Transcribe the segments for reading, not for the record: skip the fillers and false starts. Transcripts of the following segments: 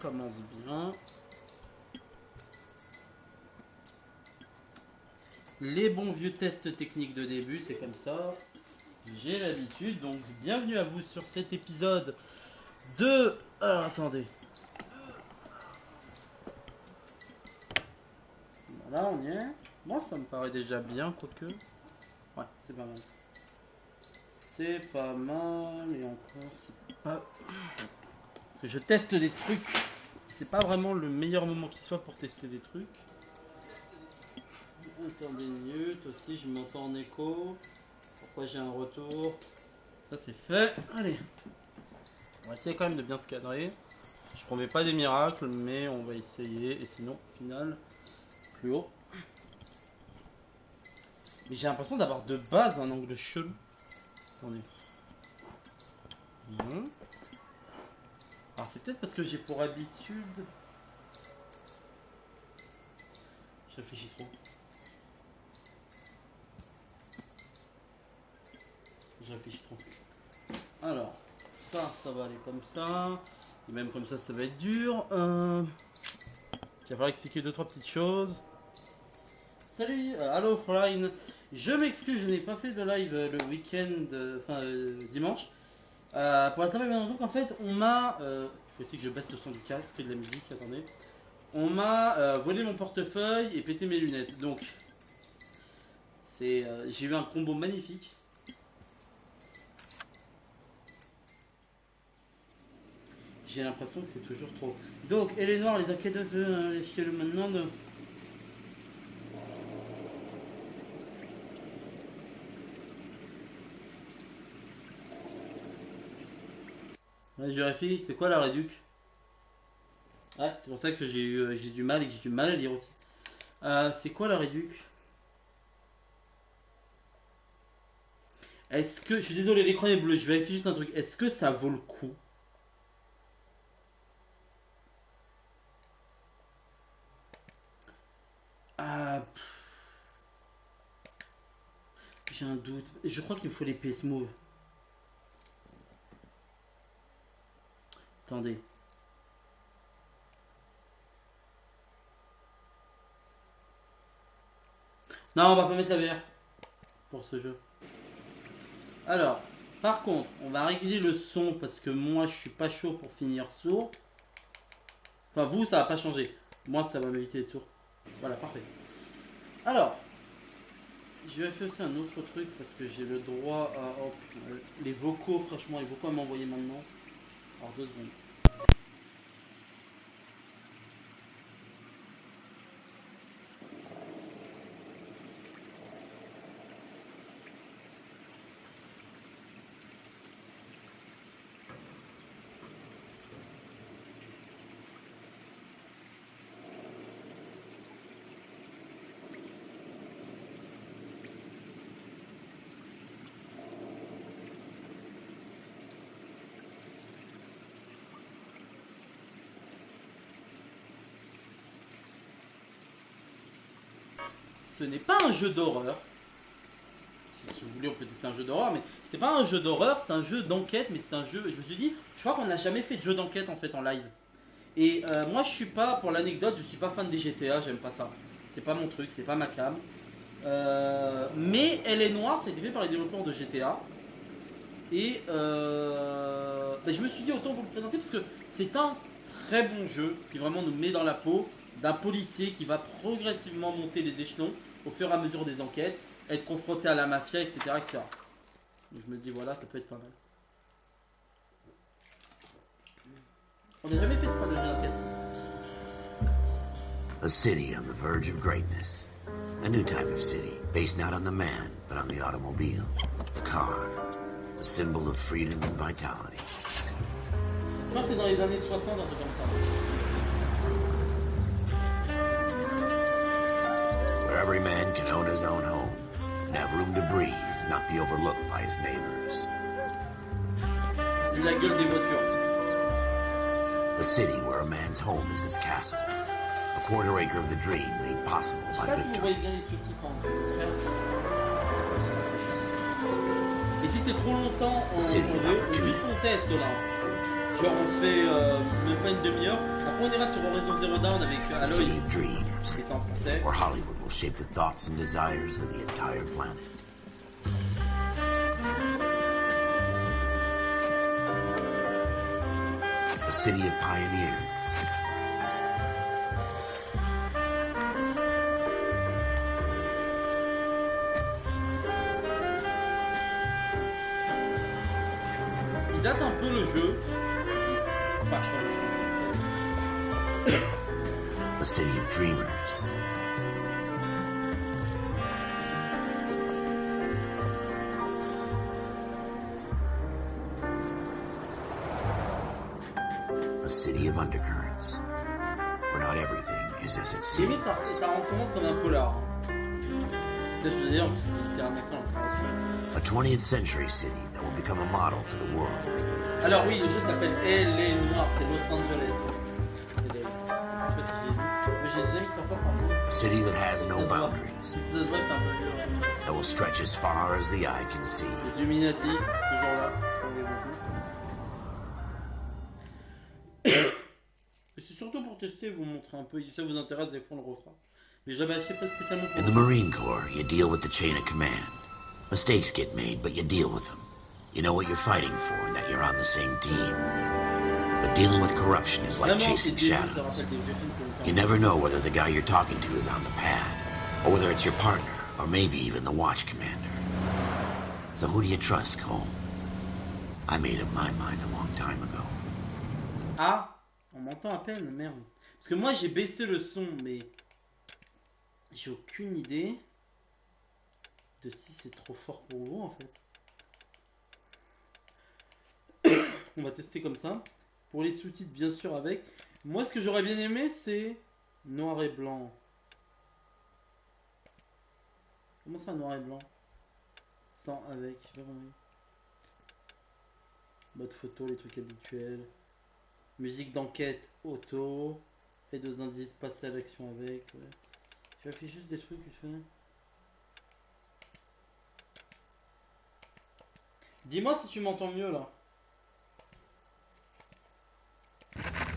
Commence bien. Les bons vieux tests techniques de début, c'est comme ça. J'ai l'habitude. Donc, bienvenue à vous sur cet épisode de... Alors, attendez. Voilà, on y est. Moi, ça me paraît déjà bien, quoique. Ouais, c'est pas mal. C'est pas mal. Et encore, c'est pas... Parce que je teste des trucs. C'est pas vraiment le meilleur moment qui soit pour tester des trucs. Attendez une minute aussi, je m'entends en écho. Pourquoi j'ai un retour? Ça c'est fait. Allez. On va essayer quand même de bien se cadrer. Je promets pas des miracles, mais on va essayer. Et sinon, au final, plus haut. Mais j'ai l'impression d'avoir de base un angle chelou. Attendez. Bon. Alors c'est peut-être parce que j'ai pour habitude... Je réfléchis trop. Je réfléchis trop. Alors, ça va aller comme ça. Et même comme ça va être dur. Il va falloir expliquer 2-3 petites choses. Salut, hello Flyne. Je m'excuse, je n'ai pas fait de live le week-end, dimanche. Pour la simple et bonne raison qu'en fait, on m'a... il faut aussi que je baisse le son du casque et de la musique, attendez. On m'a volé mon portefeuille et pété mes lunettes. Donc, j'ai eu un combo magnifique. J'ai l'impression que c'est toujours trop. Donc, et les noirs, les enquêteurs, chez le maintenant de... Ouais, je vérifie, c'est quoi la réduc? Ouais, c'est pour ça que j'ai du mal et que j'ai du mal à lire aussi. C'est quoi la réduc? Est-ce que... Je suis désolé, l'écran est bleu, je vérifie juste un truc. Est-ce que ça vaut le coup? J'ai un doute. Je crois qu'il me faut les PS Move. Attendez. Non, on va pas mettre la VR pour ce jeu. Alors, par contre, on va régler le son parce que moi je suis pas chaud pour finir sourd. Enfin, vous, ça va pas changer. Moi, ça va m'éviter d'être sourd. Voilà, parfait. Alors, je vais faire aussi un autre truc parce que j'ai le droit à... Oh, les vocaux, franchement, les vocaux à m'envoyer maintenant. Alors, 2 secondes. Ce n'est pas un jeu d'horreur. Si vous voulez, on peut tester un jeu d'horreur, mais c'est pas un jeu d'horreur, c'est un jeu d'enquête, mais c'est un jeu... Je me suis dit, je crois qu'on n'a jamais fait de jeu d'enquête en fait en live. Et moi je suis pas, pour l'anecdote, je suis pas fan des GTA, j'aime pas ça. C'est pas mon truc, c'est pas ma cam. Mais Elle est noire, ça a été fait par les développeurs de GTA. Et je me suis dit autant vous le présenter parce que c'est un très bon jeu qui vraiment nous met dans la peau d'un policier qui va progressivement monter les échelons au fur et à mesure des enquêtes, être confronté à la mafia, etc. etc. Donc je me dis voilà, ça peut être pas mal. On n'a jamais fait de jeu d'enquête. A city on the verge of greatness. A new type of city, based not on the man, but on the automobile. The car. A symbol of freedom and vitality. Je pense que c'est dans les années 60, un truc comme ça. Where every man can own his own home, and have room to breathe, and not be overlooked by his neighbors. Vu la gueule des voitures. A city where a man's home is his castle. A quarter acre of the dream made possible by Je sais pas si vous voyez victory. bien les sous-titres en et si c'est trop longtemps, on juste on teste là. Genre on fait même pas une demi-heure. Après on ira sur Horizon Zero Dawn avec A Aloy. city of dreams, Et c'est en français. where Hollywood will shape the thoughts and desires of the entire planet. A city of pioneers. Il date un peu le jeu. Pas trop le jeu. A city of dreamers. A city of undercurrents, where not everything is as it seems. Limite, ça recommence comme un polar. Là, je veux dire, c'est littéralement ça l'inspiration. A 20th century city that will become a model for the world. Alors oui, le jeu s'appelle Elle est Noire, c'est Los Angeles. Je sais pas si j'ai vu. Mais j'ai des amis qui sont pas parfois. A city that has no Ça se voit. boundaries, Ça se voit que c'est un peu dur. that will stretch as far as the eye can see. Les Illuminati, toujours là. On les voit beaucoup. Et c'est surtout pour tester, vous montrer un peu. Si ça vous intéresse, des fois on le refera. Mais j'avais acheté pas spécialement pour In the Marine Corps, you deal with the chain of command. Mistakes get made, but you deal with them. You know what you're fighting for and that you're on the same team. But dealing with corruption is like Vraiment, chasing c'est des ça shadows. rappelle des vieux films que You never know whether the guy you're talking to is on the pad, or whether it's your partner, or maybe even the watch commander. So who do you trust, Cole? I made up my mind a long time ago. Ah, on m'entend à peine, merde. Parce que moi j'ai baissé le son, mais j'ai aucune idée de si c'est trop fort pour vous en fait. On va tester comme ça. Pour les sous-titres, bien sûr, avec. Moi, ce que j'aurais bien aimé, c'est noir et blanc. Comment ça, noir et blanc? Sans, avec. J'ai pas compris. Mode photo, les trucs habituels. Musique d'enquête, auto. Et deux indices, passer à l'action avec. Ouais. Tu affiches juste des trucs, tu fais. Dis-moi si tu m'entends mieux là.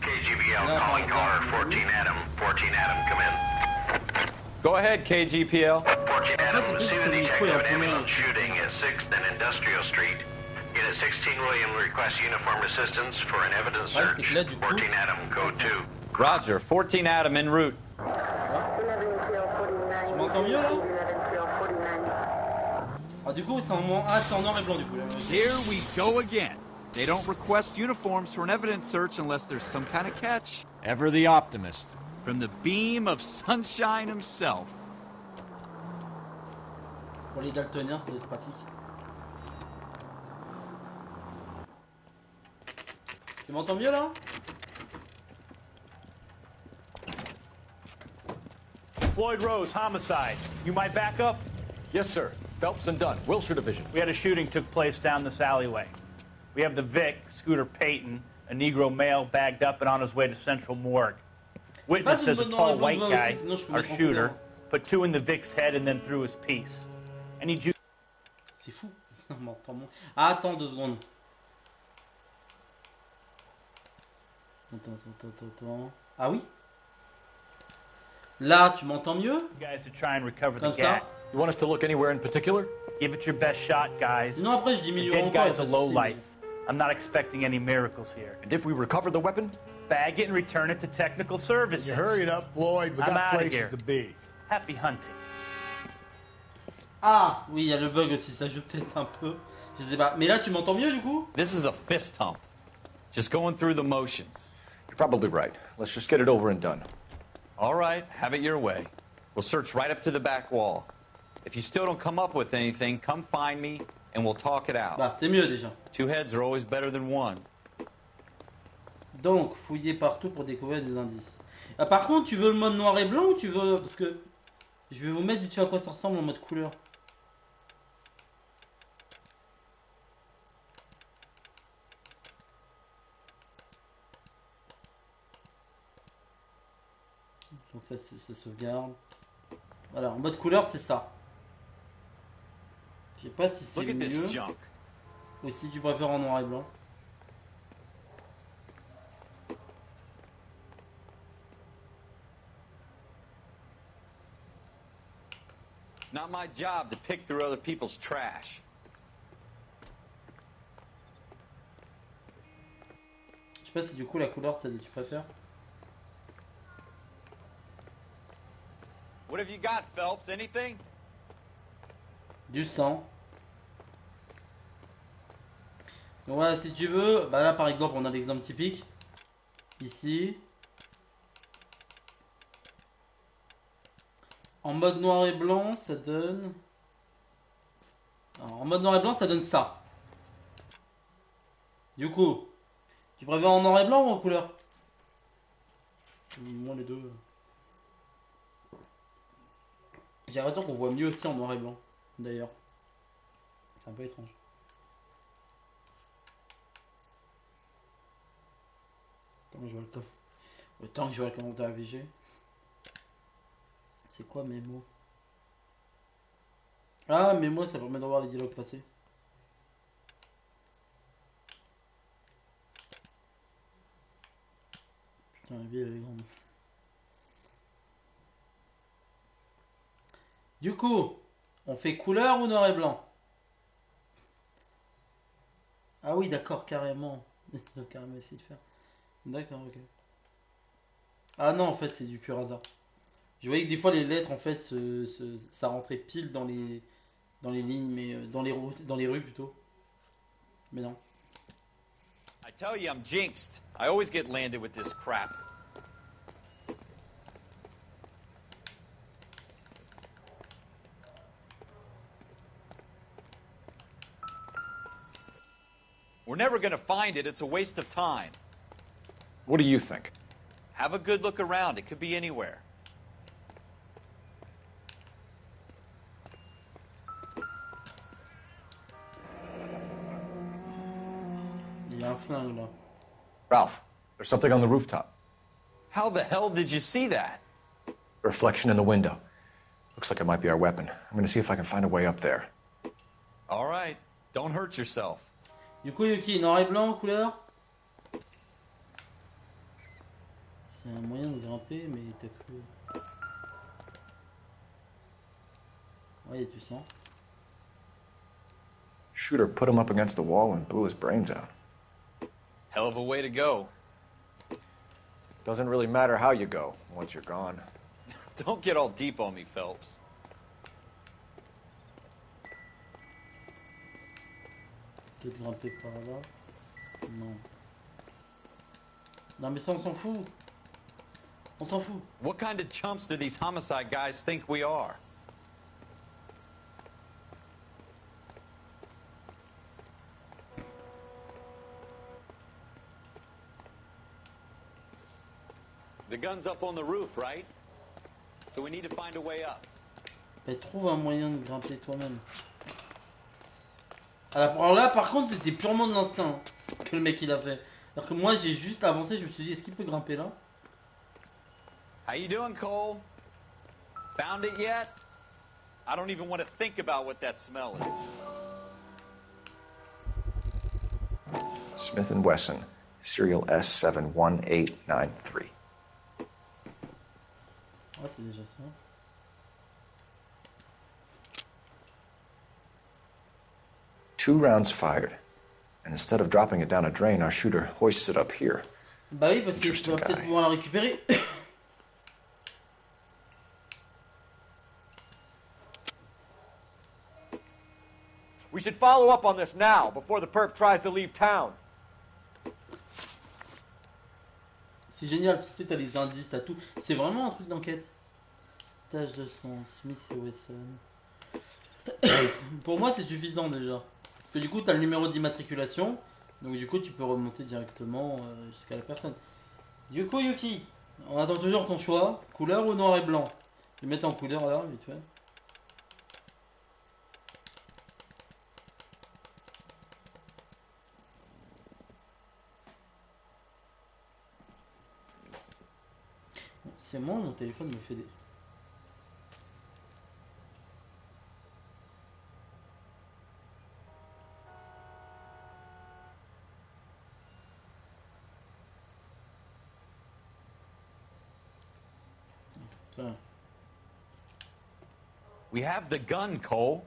KGBL calling caller 14 Adam. 14 Adam, come in. Go ahead, KGPL. 14 Adam, c'est see juste the que le micro est detective un an peu ambulance loin. shooting at 6th and Industrial Street. Unit 16 William requests uniform assistance for an evidence Ouais, search. c'est que là, du coup- 14 Adam, code 2. Roger, 14 Adam en route. Tu m'entends mieux là? Ah du coup c'est en, ah, c'est en noir et blanc du coup là. Here we go again. They don't request uniforms for an evidence search unless there's some kind of catch. Ever the optimist. From the beam of sunshine himself. Pour les daltoniens ça doit être pratique. Tu m'entends mieux là? Floyd Rose, homicide. You might back up? Yes, sir. Phelps and Dunn, Wilshire Division. We had a shooting took place down this alleyway. We have the Vic, Scooter Payton, a Negro male bagged up and on his way to Central Morgue. Witness Ah, says a c'est une tall bonne white voix guy, aussi, sinon je peux our me tromper, shooter, hein. put two in the Vic's head and then threw his piece. Any Jew C'est fou. On m'entend moins. Ah, attends 2 secondes. Attends. Ah oui? Là, tu m'entends mieux? guys to try and recover the Comme ça? gat? You want us to look anywhere in particular? Give it your best shot, guys. Sinon après je The diminue dead encore. guy's a pas de low souci. life. I'm not expecting any miracles here. And if we recover the weapon? Bag it and return it to technical services. You hurry it up, Floyd. We I'm got outta places here. to be. Happy hunting. Ah, oui, il y a le bug aussi, ça joue peut-être un peu. Je sais pas. Mais là, tu m'entends mieux du coup? This is a fist hump. Just going through the motions. You're probably right. Let's just get it over and done. All right, have it your way. We'll search right up to the back wall. If you still don't come up with anything, come find me and we'll talk it out. Bah, c'est mieux déjà. Two heads are always better than one. Donc, fouiller partout pour découvrir des indices. Ah, par contre, tu veux le mode noir et blanc ou tu veux... Parce que je vais vous mettre vite fait à quoi ça ressemble en mode couleur. Donc ça sauvegarde. Voilà, en mode couleur, c'est ça. Je sais pas si c'est Look at this mieux. junk. Ou si tu préfères en noir et blanc. It's not my job to pick through other people's trash. Je sais pas si du coup la couleur c'est celle que tu préfères. What have you got, Phelps? Anything? Du sang. Donc voilà, si tu veux, bah là par exemple on a l'exemple typique. Ici. En mode noir et blanc, ça donne... Alors, en mode noir et blanc, ça donne ça. Du coup, tu préfères en noir et blanc ou en couleur? Moi les deux. J'ai l'impression qu'on voit mieux aussi en noir et blanc, d'ailleurs. C'est un peu étrange. Attends, je vois le coffre. Autant que je vois le commentaire affiché. C'est quoi mes mots? Ah, mais moi ça permet de voir les dialogues passés. Putain, la vie elle est grande. Du coup, on fait couleur ou noir et blanc? Ah oui, d'accord, carrément. Donc carrément essayer de faire. D'accord, ok. Ah non, en fait, c'est du pur hasard. Je voyais que des fois les lettres, en fait, ça rentrait pile dans les lignes, mais dans les rues plutôt. Mais non. I tell you, I'm jinxed. I always get landed with this crap. We're never gonna find it. It's a waste of time. What do you think? Have a good look around. It could be anywhere. Il y a un flingue là. Ralph, there's something on the rooftop. How the hell did you see that? A reflection in the window. Looks like it might be our weapon. I'm gonna see if I can find a way up there. All right. Don't hurt yourself. Du coup, Yuki, noir et blanc, couleur? C'est un moyen de grimper, mais t'as cru. Ouais, tu sens. Shooter put him up against the wall and blew his brains out. Hell of a way to go. Doesn't really matter how you go once you're gone. Don't get all deep on me, Phelps. Peut-être grimper par là. Non. Non, mais ça, on s'en fout. On s'en fout. What kind of chumps do these homicide guys think we are? The gun's up on the roof, right? So we need to find a way up. Mais trouve un moyen de grimper toi-même. Alors là, par contre, c'était purement de l'instinct hein, que le mec il a fait. Alors que moi, j'ai juste avancé, je me suis dit, est-ce qu'il peut grimper là? How you doing, Cole? Found it yet? I don't even want to think about what that smell is. Smith & Wesson, serial S71893. Ah, c'est déjà ça. Two rounds fired. And instead of dropping it down a drain, our shooter hoists it up here. Bah oui, parce que tu Interesting vas peut-être guy. pouvoir la récupérer. We should follow up on this now, before the perp tries to leave town. C'est génial, parce que tu sais, t'as les indices, t'as tout. C'est vraiment un truc d'enquête. Tâche de sang, Smith et Wesson. Pour moi, c'est suffisant déjà. Parce que du coup, t'as le numéro d'immatriculation. Donc du coup, tu peux remonter directement jusqu'à la personne. Du coup, Yuki, on attend toujours ton choix. Couleur ou noir et blanc? Je vais mettre en couleur là, vite fait. C'est moi, mon téléphone me fait des... Tiens. We have the gun, Cole.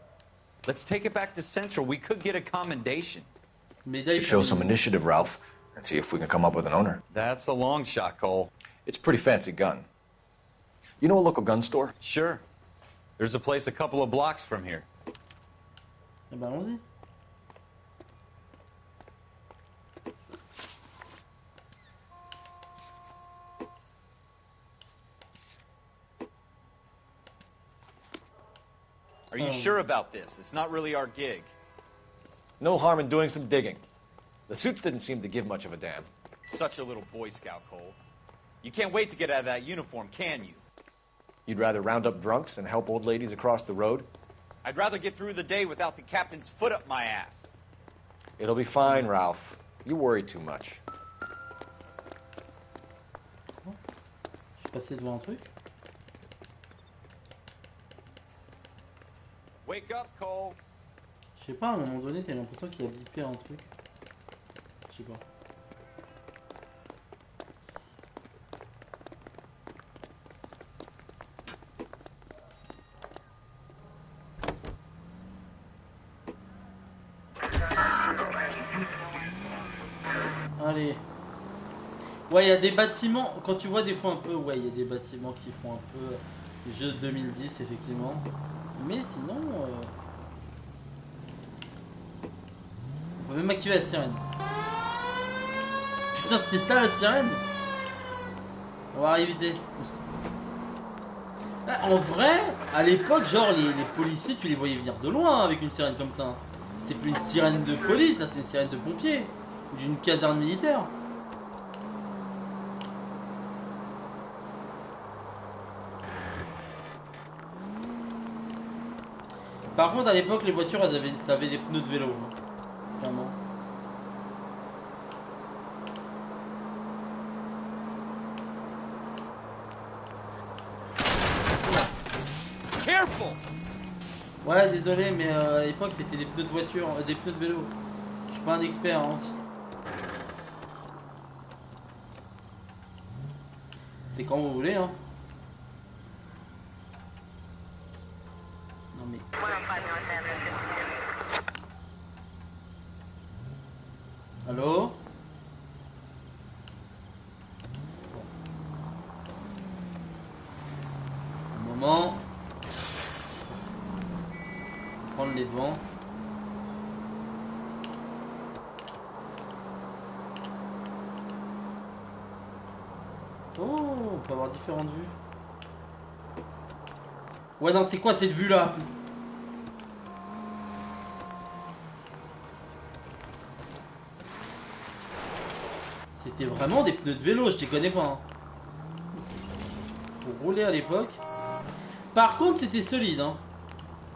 Let's take it back to Central. We could get a commendation. Médaille Show pour some les- initiative, Ralph, and see if we can come up with an owner. That's a long shot, Cole. It's a pretty fancy gun. You know a local gun store? Sure. There's a place a couple of blocks from here. Eh ben, allons-y. Are you sure about this? It's not really our gig. No harm in doing some digging. The suits didn't seem to give much of a damn. Such a little Boy Scout, Cole. You can't wait to get out of that uniform, can you? You'd rather round up drunks and help old ladies across the road? I'd rather get through the day without the captain's foot up my ass. It'll be fine, Ralph. You worry too much. Je suis passé devant un truc. Wake up, Cole. Je sais pas, à un moment donné, t'as l'impression qu'il a bipé un truc. Je sais pas. Allez. Ouais, il y a des bâtiments, quand tu vois des fois un peu, ouais, il y a des bâtiments qui font un peu jeu 2010, effectivement. Mais sinon, on peut même activer la sirène. Putain, c'était ça la sirène? On va éviter. Ah, en vrai, à l'époque, genre, les policiers, tu les voyais venir de loin avec une sirène comme ça. C'est plus une sirène de police, ça c'est une sirène de pompier. Ou d'une caserne militaire. Par contre, à l'époque, les voitures, ça avait des pneus de vélo. Hein. Clairement. Careful! Ouais, désolé, mais à l'époque, c'était des pneus de voiture, des pneus de vélo. Je suis pas un expert, hein. C'est quand vous voulez, hein. Non mais... Allô? Un moment. Prendre les devants. Oh, on peut avoir différentes vues. Ouais, non, c'est quoi cette vue là? C'était vraiment des pneus de vélo, je les connais pas. Hein. Pour rouler à l'époque. Par contre, c'était solide. Hein.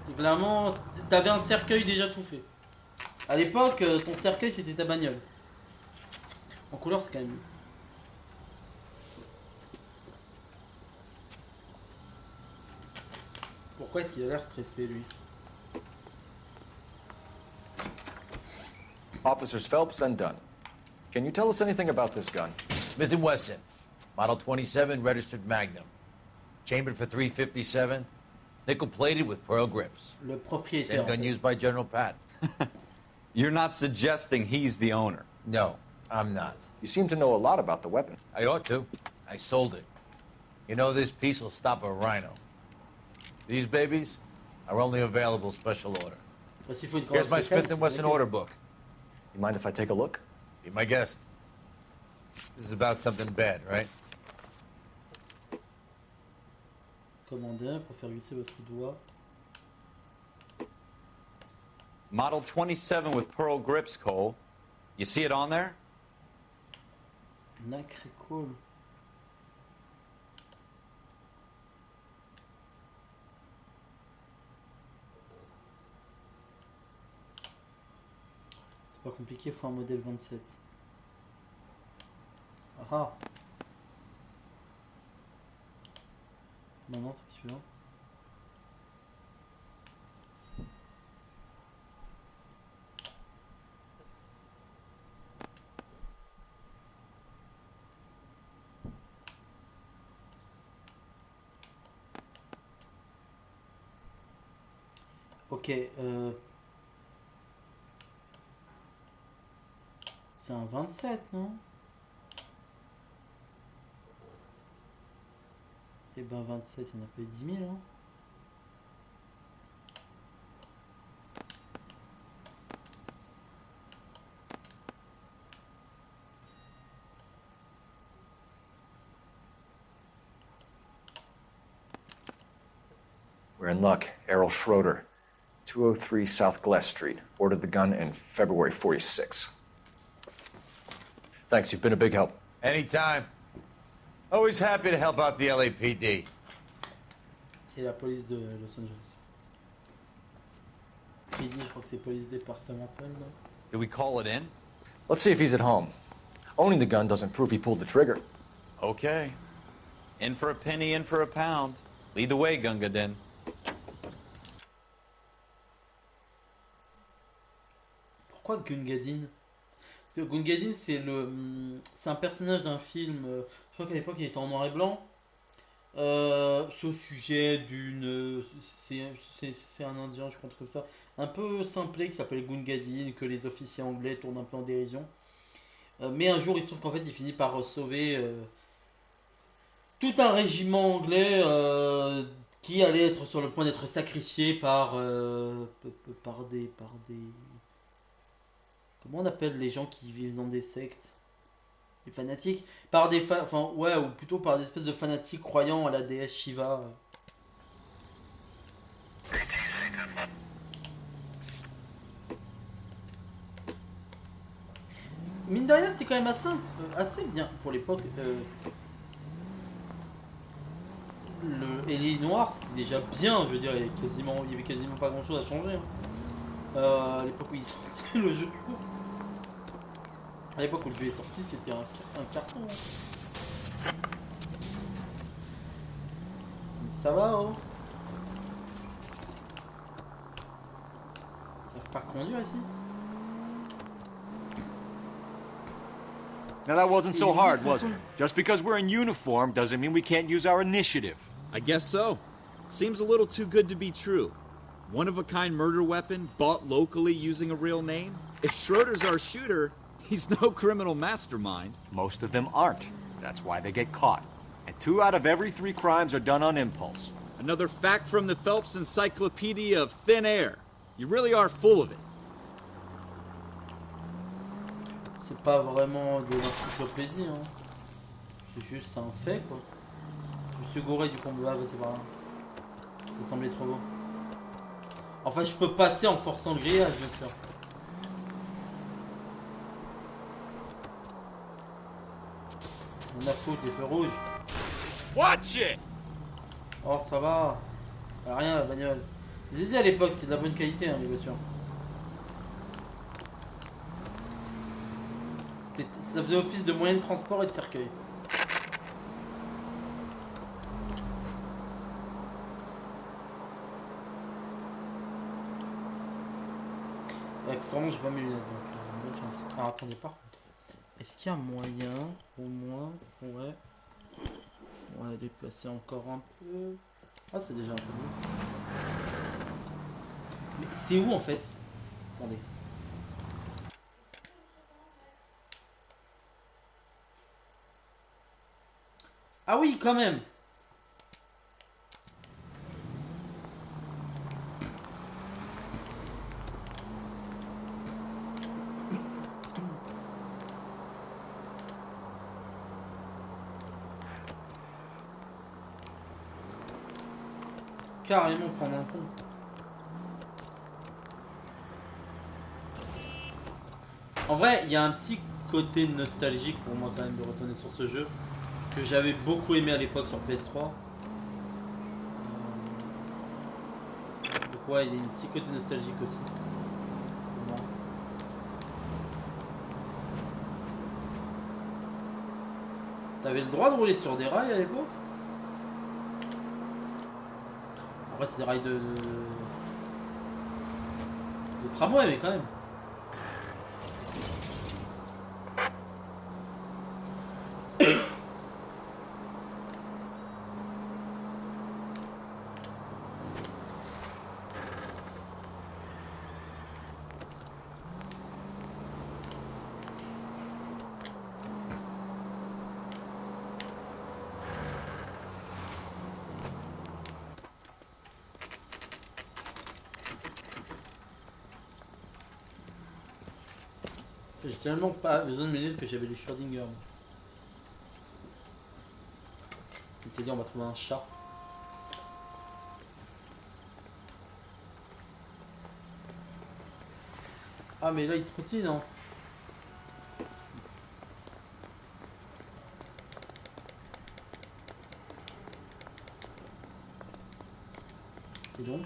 C'est clairement, t'avais un cercueil déjà tout fait. À l'époque, ton cercueil c'était ta bagnole. En couleur, c'est quand même mieux. Pourquoi est-ce qu'il a l'air stressé, lui? Officers Phelps and Dunn. Can you tell us anything about this gun? Smith & Wesson, Model 27, registered Magnum. Chambered for .357, nickel-plated with pearl grips. Le propriétaire. Same en gun fait. used by General Patton. You're not suggesting he's the owner. No, I'm not. You seem to know a lot about the weapon. I ought to. I sold it. You know, this piece will stop a rhino. These babies are only available special order. Parce qu'il faut une Here's my commande Smith & Wesson spéciale, order book. You mind if I take a look? Be my guest. This is about something bad, right? Commander pour faire glisser votre doigt. Model 27 with pearl grips, Cole. You see it on there? Nacré cool. C'est pas compliqué, il faut un modèle 27. Ah ah. Non, non, c'est pas celui-là. Ok, c'est un 27, non? Eh ben 27, il y en a pas eu 10 000, hein. We're in luck. Errol Schroeder, 203 South Glass Street. Ordered the gun in February 46. Thanks, you've been a big help. Anytime. Always happy to help out the LAPD. Et la police de Los Angeles. PD, je crois que c'est police départementale, non? Do we call it in? Let's see if he's at home. Owning the gun doesn't prove he pulled the trigger. Okay. In for a penny, in for a pound. Lead the way, Gunga Din. Pourquoi Gungadin? Parce que Gungadin, c'est un personnage d'un film. Je crois qu'à l'époque, il était en noir et blanc. C'est au sujet d'une. C'est un Indien, je crois, un truc comme ça. Un peu simplé qui s'appelle Gungadin, que les officiers anglais tournent un peu en dérision. Mais un jour, il se trouve qu'en fait, il finit par sauver tout un régiment anglais qui allait être sur le point d'être sacrifié par des. Comment on appelle les gens qui vivent dans des sectes? Les fanatiques? Par des enfin, ouais, ou plutôt par des espèces de fanatiques croyant à la déesse Shiva. Mine de rien, c'était quand même assez bien pour l'époque. Le Ellie Noire, c'était déjà bien, je veux dire, il y avait quasiment pas grand chose à changer. Hein. À l'époque où il sortait le jeu. À l'époque où le jeu est sorti, c'était un carton. Hein. Mais ça va, oh. Ils savent pas conduire ici. Now that wasn't so hard, was it? Just because we're in uniform doesn't mean we can't use our initiative. I guess so. Seems a little too good to be true. One-of-a-kind murder weapon, bought locally using a real name? If Schroeder's our shooter, he's no criminal mastermind. Most of them aren't. That's why they get caught. And 2 out of every 3 crimes are done on impulse. Another fact from the Phelps Encyclopedia of Thin Air. You really are full of it. C'est pas vraiment de l'encyclopédie, hein. C'est juste un fait, quoi. Je me suis gouré du combat, c'est pas grave. Ça semblait trop beau. Enfin, je peux passer en forçant le grillage, bien sûr. On a foutu des feux rouges. Watch it! Oh, ça va. Rien, la bagnole. Je vous ai dit à l'époque, c'est de la bonne qualité, hein, les voitures. Ça faisait office de moyen de transport et de cercueil. Accessoirement, j'ai pas mes lunettes, donc bonne chance. Alors attendez, par contre, est-ce qu'il y a moyen, au moins, ouais, on va déplacer encore un peu. Ah, c'est déjà un peu mieux. Mais c'est où en fait? Attendez. Ah oui, quand même. Carrément prendre un pont. En vrai, il y a un petit côté nostalgique pour moi quand même de retourner sur ce jeu que j'avais beaucoup aimé à l'époque sur PS3. Donc ouais, il y a un petit côté nostalgique aussi. Pour moi. T'avais le droit de rouler sur des rails à l'époque? Après c'est des rails de tramway, mais quand même. J'ai tellement pas besoin de me dire que j'avais du Schrödinger. Je t'ai dit on va trouver un chat. Ah mais là il trottine hein. Et donc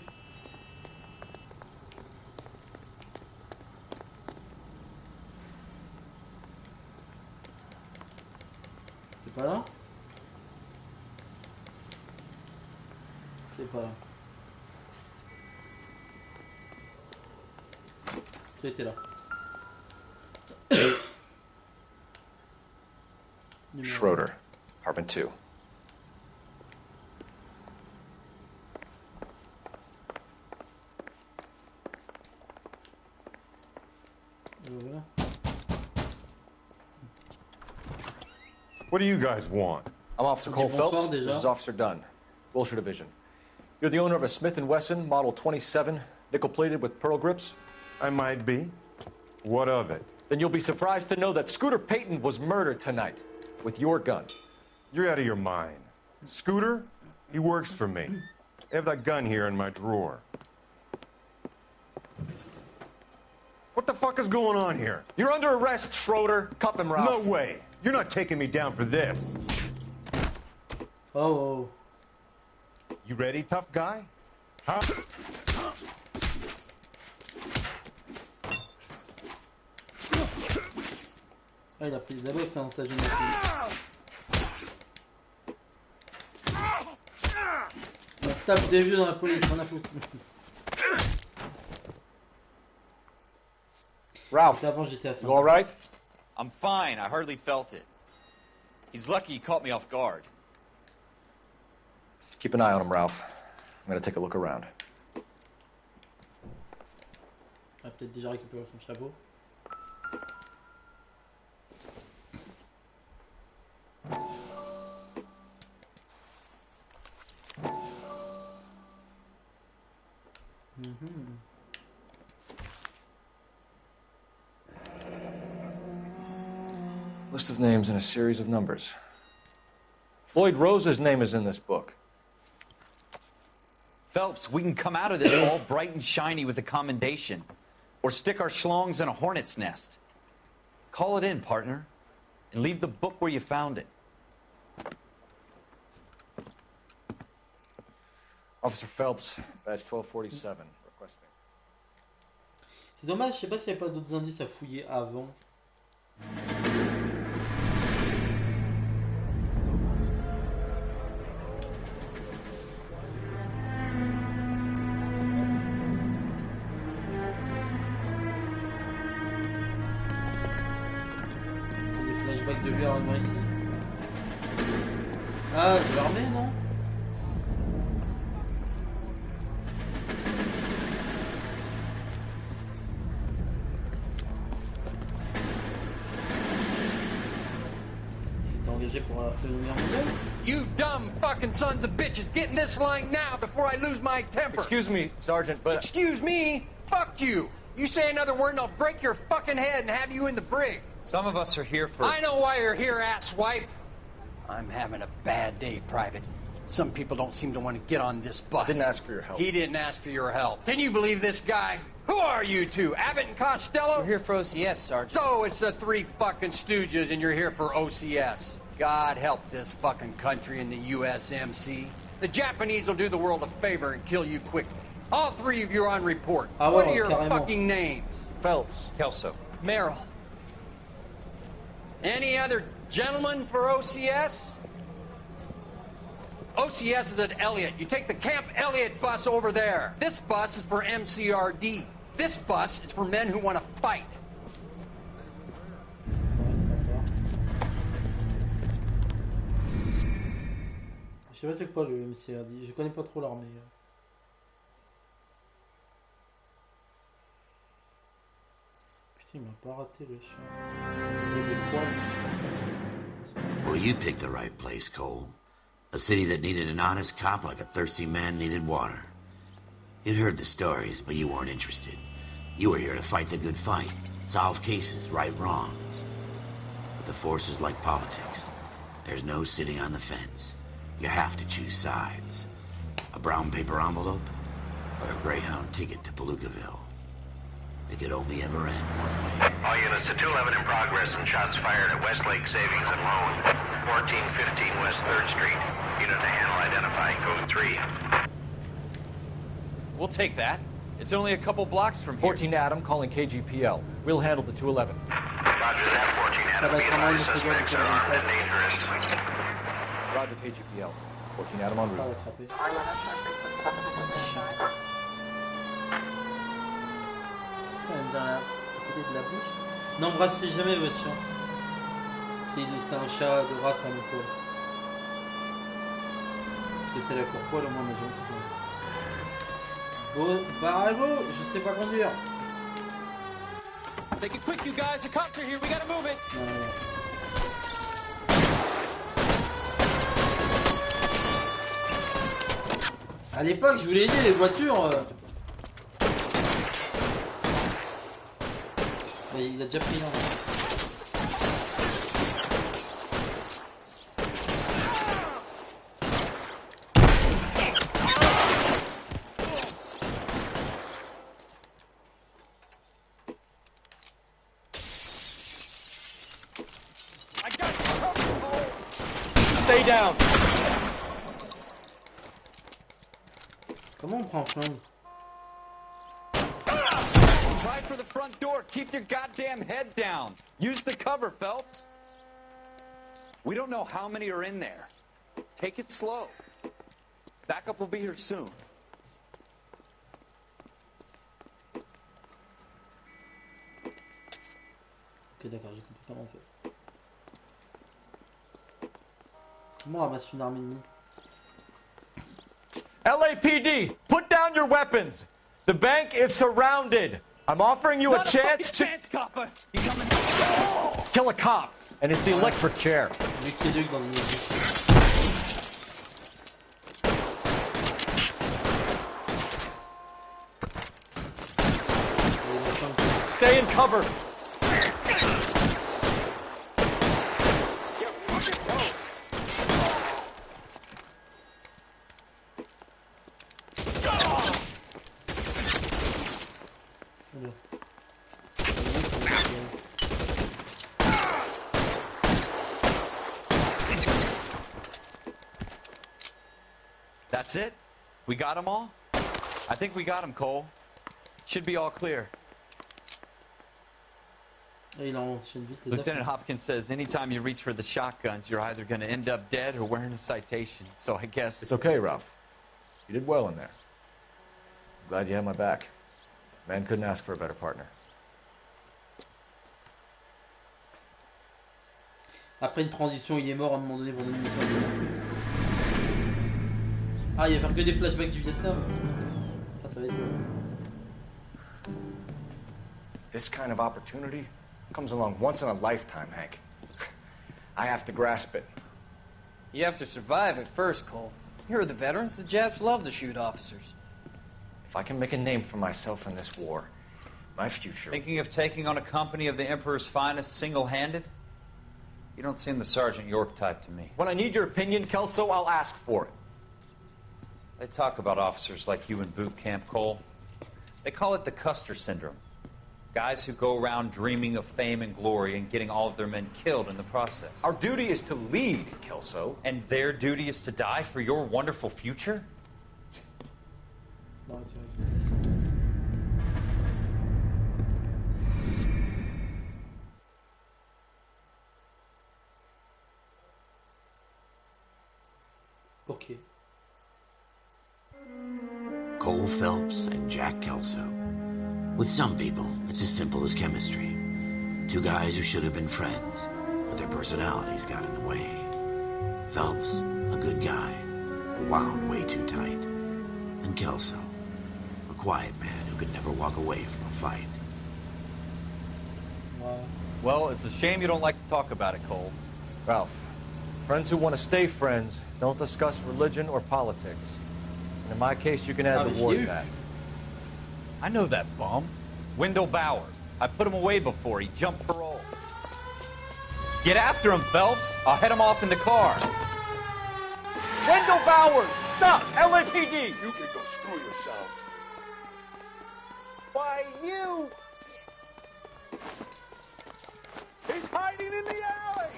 c'est pas là? C'est pas là. C'était là. Schroeder, apartment 2. Voilà. What do you guys want? I'm Officer Cole bonsoir Phelps. déjà. This is Officer Dunn, Wilshire Division. You're the owner of a Smith & Wesson Model 27, nickel-plated with pearl grips? I might be. What of it? Then you'll be surprised to know that Scooter Payton was murdered tonight with your gun. You're out of your mind. Scooter? He works for me. I have that gun here in my drawer. What the fuck is going on here? You're under arrest, Schroeder. Cuff him, Ralph. No way. You're not taking me down for this. Oh. You ready, tough guy? Huh? Ah, il a pris des box hein, ça je me On tape des vieux dans la police, on a foutu. Ralph, Avant j'étais à ça. you all right? I'm fine. I hardly felt it. He's lucky he caught me off guard. Keep an eye on him, Ralph. I'm gonna take a look around. On a peut-être déjà récupéré son chapeau. List of names and a series of numbers. Floyd Rose's name is in this book. Phelps, we can come out of this all bright and shiny with a commendation. Or stick our schlongs in a hornet's nest. Call it in, partner. And leave the book where you found it. Officer Phelps, badge 1247, requesting. C'est dommage, je sais pas s'il n'y a pas d'autres indices à fouiller avant. C'est des flashbacks de lui arrivant ici. Ah, de l'armée, non? Pour la Seconde Guerre mondiale. You dumb fucking sons of bitches, get in this line now before I lose my temper. Excuse me, Sergeant, but... Excuse me? Fuck you. You say another word and I'll break your fucking head and have you in the brig. Some of us are here for... I know why you're here, asswipe. I'm having a bad day, Private. Some people don't seem to want to get on this bus. Didn't ask for your help. He didn't ask for your help. Can you believe this guy? Who are you two? Abbott and Costello? We're here for OCS, Sergeant. So it's the three fucking stooges and you're here for OCS. God help this fucking country and the USMC. The Japanese will do the world a favor and kill you quickly. All three of you are on report. What are your fucking names? Phelps. Kelso. Merrill. Any other gentlemen for OCS? OCS is at Elliott. You take the Camp Elliott bus over there. This bus is for MCRD. This bus is for men who want to fight. Je sais pas c'est quoi le MCRD, je connais pas trop l'armée. Putain, il m'a pas raté le chien. Well, you picked the right place, Cole. A city that needed an honest cop like a thirsty man needed water. You'd heard the stories, but you weren't interested. You were here to fight the good fight. solve cases, right wrongs. But the force is like politics. There's no sitting on the fence. You have to choose sides. A brown paper envelope or a Greyhound ticket to Palookaville. It could only ever end one way. All units to 211 in progress and shots fired at Westlake Savings and Loan, 1415 West 3rd Street. Unit to handle identify, code 3. We'll take that. It's only a couple blocks from here. 14 Adam calling KGPL. We'll handle the 211. Roger that, 14 Adam. Be advised, suspects are armed and dangerous. Roger KGPL. 14 Adam en route. N'embrassez jamais votre chat. C'est un chat de race à mon poil. Parce que c'est la courpoile, au moins les gens qui sont. Bon, barrez-vous, je sais pas conduire. Make it quick, you guys. The cops are here. We gotta move it. À l'époque, je voulais aider les voitures. Mais il a déjà pris un. Stay down. Comment on prend flingue? Try for the front door. Keep your goddamn head down. Use the cover, Phelps. We don't know how many are in there. Take it slow. Backup will be here soon. Ok, d'accord, j'ai compris comment on fait. Comment on ramasse une arme ennemie? LAPD, put down your weapons. The bank is surrounded. I'm offering you a chance to copper. You coming? kill a cop, and it's the electric chair. Stay in cover. That's it? We got them all? I think we got them, Cole. Should be all clear. Lieutenant Hopkins says anytime you reach for the shotguns, you're either going to end up dead or wearing a citation. So I guess... It's okay, Ralph. You did well in there. I'm glad you had my back. Man couldn't ask for a better partner. Après une transition, il est mort à un moment donné pour une mission. Ah, il va faire que des flashbacks du Vietnam. Ah, ça va être... This kind of opportunity comes along once in a lifetime, Hank. I have to grasp it. You have to survive it first, Cole. Here are the veterans. The Japs love to shoot officers. If I can make a name for myself in this war, my future... Thinking of taking on a company of the Emperor's finest single-handed? You don't seem the Sergeant York type to me. When I need your opinion, Kelso, I'll ask for it. They talk about officers like you in boot camp, Cole. They call it the Custer syndrome. Guys who go around dreaming of fame and glory and getting all of their men killed in the process. Our duty is to lead, Kelso. And their duty is to die for your wonderful future? Okay. Cole Phelps and Jack Kelso. With some people, it's as simple as chemistry. Two guys who should have been friends, but their personalities got in the way. Phelps, a good guy, wound way too tight. And Kelso, a quiet man who could never walk away from a fight. Well, it's a shame you don't like to talk about it, Cole. Ralph, friends who want to stay friends don't discuss religion or politics. And in my case, you can add the war to that. I know that bum. Wendell Bowers. I put him away before. He jumped parole. Get after him, Phelps. I'll head him off in the car. Wendell Bowers! Stop! LAPD! You can go screw yourselves. Why, you... He's hiding in the alley!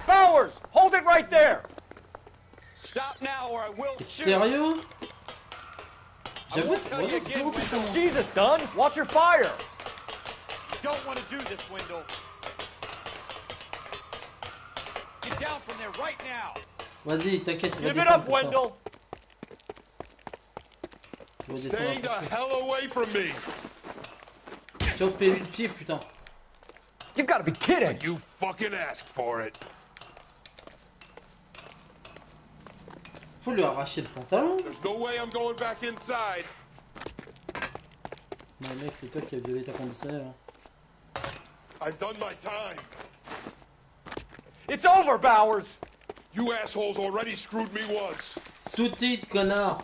Bowers! Hold it right there! Stop now or I will shoot! Sérieux? J'avoue, c'est vraiment comment. Jesus, Dunn! Watch your fire! You don't want to do this, Wendell. Get down from there right now. Vas-y, t'inquiète, il va Give it descendre up, pour ça. Wendell! Il va Stay descendre the après. hell away from me! Chopez-lui le pied, putain. You gotta be kidding! You fucking asked for it. Faut lui arracher le pantalon. There's no way I'm going back inside. Mais mec, c'est toi qui as violé ta conditionnelle. Hein. I've done my time. It's over, Bowers! You assholes already screwed me once. Sous-titre, connard.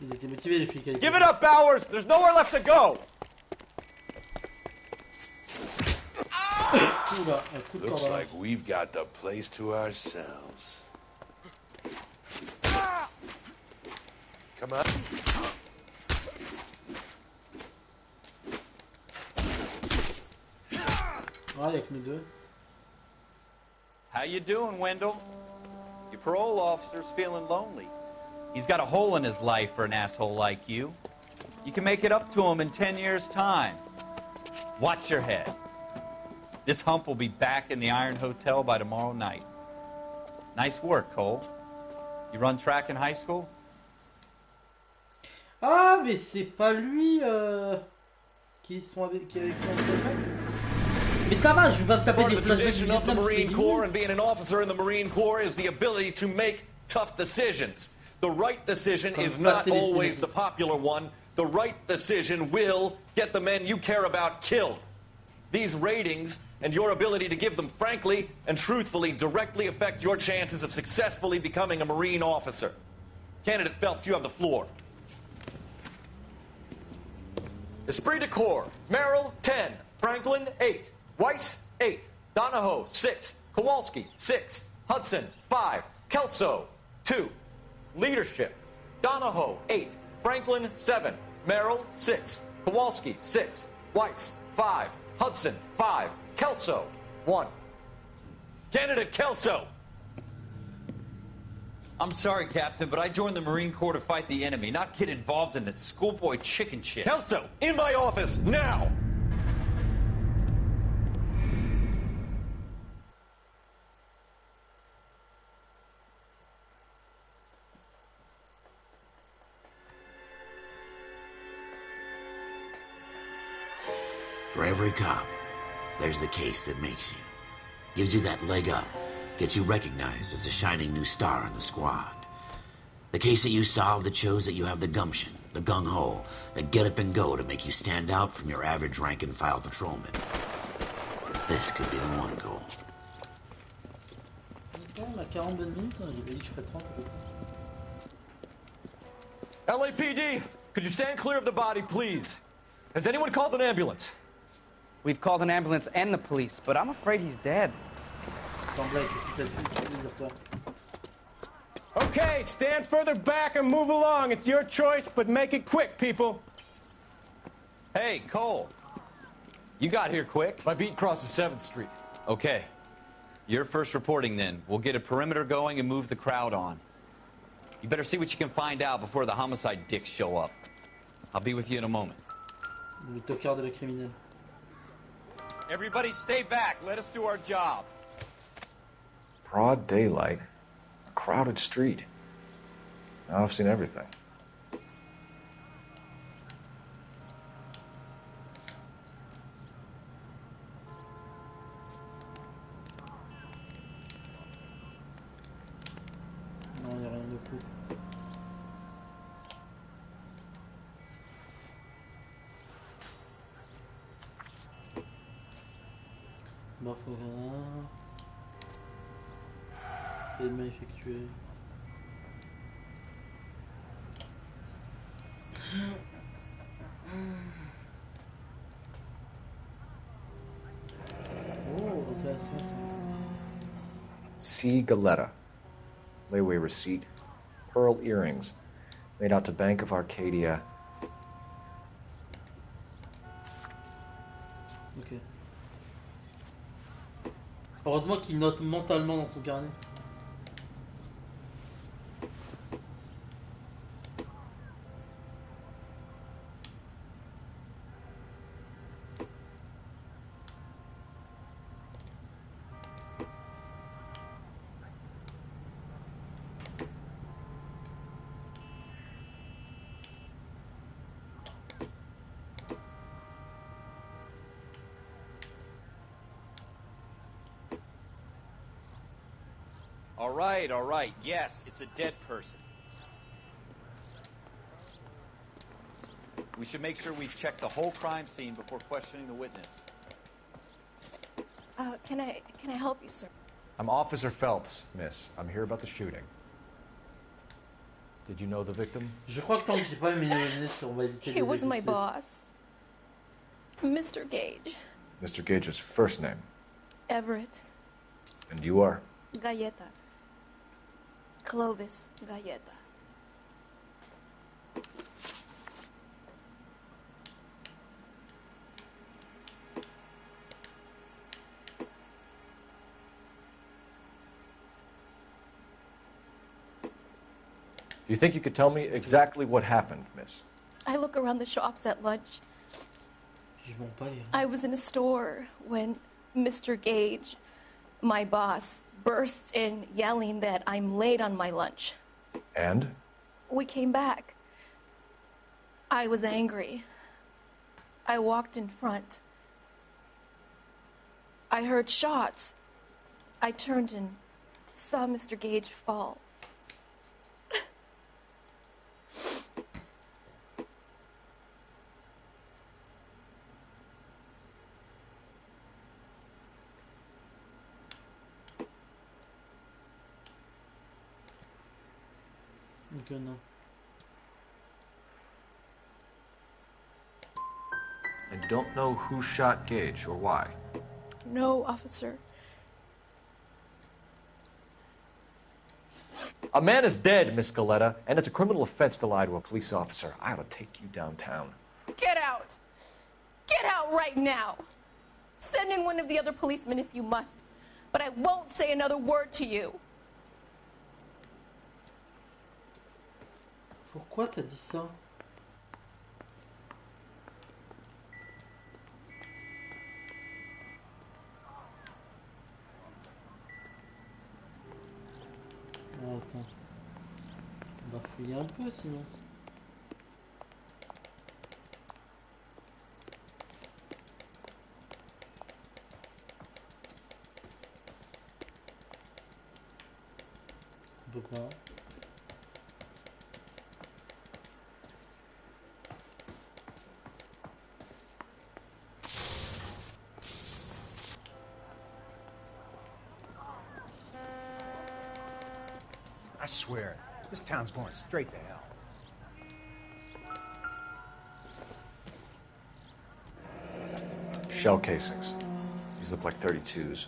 Ils étaient motivés, les flics. Give it up, Bowers! There's nowhere left to go! Oula, un coup de Looks corde. like we've got the place to ourselves. Come on. Ah, y'a que nous deux. How you doing, Wendell? Your parole officer's feeling lonely. He's got a hole in his life for an asshole like you. You can make it up to him in 10 years' time. Watch your head. This hump will be back in the Iron Hotel by tomorrow night. Nice work, Cole. You run track in high school? Ah, mais c'est pas lui qui est avec lui en Vietnam. Mais ça va, je vais pas me taper Part des of the flashbacks du tradition of the Vietnam. Marine Corps and being an officer in the Marine Corps is the ability to make tough decisions. The right decision is not always the popular one. The right decision will get the men you care about killed. These ratings and your ability to give them frankly and truthfully directly affect your chances of successfully becoming a Marine officer. Candidate Phelps, you have the floor. Esprit de Corps, Merrill, 10. Franklin, 8. Weiss, 8. Donahoe, 6. Kowalski, 6. Hudson, 5. Kelso, 2. Leadership, Donahoe, 8. Franklin, 7. Merrill, 6. Kowalski, 6. Weiss, 5. Hudson, 5. Kelso, 1. Candidate Kelso! I'm sorry, Captain, but I joined the Marine Corps to fight the enemy, not get involved in this schoolboy chicken shit. Kelso, in my office, now! For every cop, there's the case that makes you. Gives you that leg up. Gets you recognized as the shining new star in the squad. The case that you solve that shows that you have the gumption, the gung-ho, the get up and go to make you stand out from your average rank-and-file patrolman. This could be the one, Cole. On a 40 bonnes minutes, hein, j'avais dit que je ferais 30 à peu près. LAPD, could you stand clear of the body, please? Has anyone called an ambulance? We've called an ambulance and the police, but I'm afraid he's dead. Sans blague, qu'est-ce que t'as dit de dire ça? Okay, stand further back and move along. It's your choice, but make it quick, people. Hey, Cole. You got here quick. My beat crosses 7th Street. Okay. You're first reporting then. We'll get a perimeter going and move the crowd on. You better see what you can find out before the homicide dicks show up. I'll be with you in a moment. Le tocard de la criminelle. Everybody stay back. Let us do our job. Broad daylight, a crowded street. Now I've seen everything. Non, il n'y a rien de plus. Bah, faut rien. Paiement effectué. Oh, intéressant ça. C. Galetta. Layaway receipt. Pearl earrings. Made out to Bank of Arcadia. Ok. Heureusement qu'il note mentalement dans son carnet. All right. Yes, it's a dead person. We should make sure we've checked the whole crime scene before questioning the witness. Can I help you, sir? I'm Officer Phelps, miss. I'm here about the shooting. Did you know the victim? Je crois que tant que j'ai pas mis le nez, on va éviter. He was my boss, Mr. Gage. Mr. Gage's first name. Everett. And you are? Galleta. Clovis Galleta. Do you think you could tell me exactly what happened, miss? I look around the shops at lunch. I was in a store when Mr. Gage, my boss, bursts in yelling that I'm late on my lunch. And? We came back. I was angry. I walked in front. I heard shots. I turned and saw Mr. Gage fall. Okay, no. And you don't know who shot Gage or why? No, officer. A man is dead, Miss Galetta, and it's a criminal offense to lie to a police officer. I ought to take you downtown. Get out! Get out right now! Send in one of the other policemen if you must, but I won't say another word to you. Pourquoi t'as dit ça? Ah, attends. On va fouiller un peu sinon. On peut pas. I swear, this town's going straight to hell. Shell casings. These look like 32s.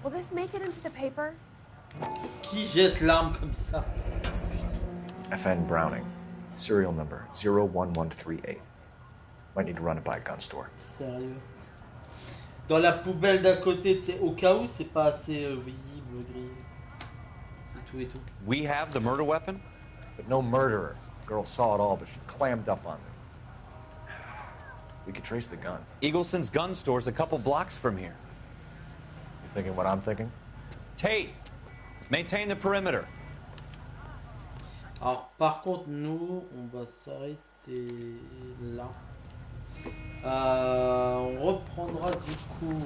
Will this make it into the paper? Qui jette l'arme comme ça? FN Browning. Serial number 01138. Might need to run it by a gun store. Sérieux? Dans la poubelle d'à côté, c'est au cas où c'est pas assez visible, gris. C'est tout et tout. We have the murder weapon? But no murderer. Girl saw it all, but she clammed up on it. We could trace the gun. Eagleson's gun store's a couple blocks from here. You thinking what I'm thinking? Tate, maintain the perimeter. Alors par contre nous on va s'arrêter là. On reprendra du coup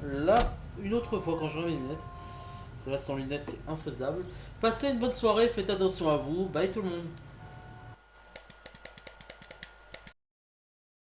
là une autre fois quand j'aurai mes lunettes. parce que là sans lunettes c'est infaisable. Passez une bonne soirée, faites attention à vous, bye tout le monde.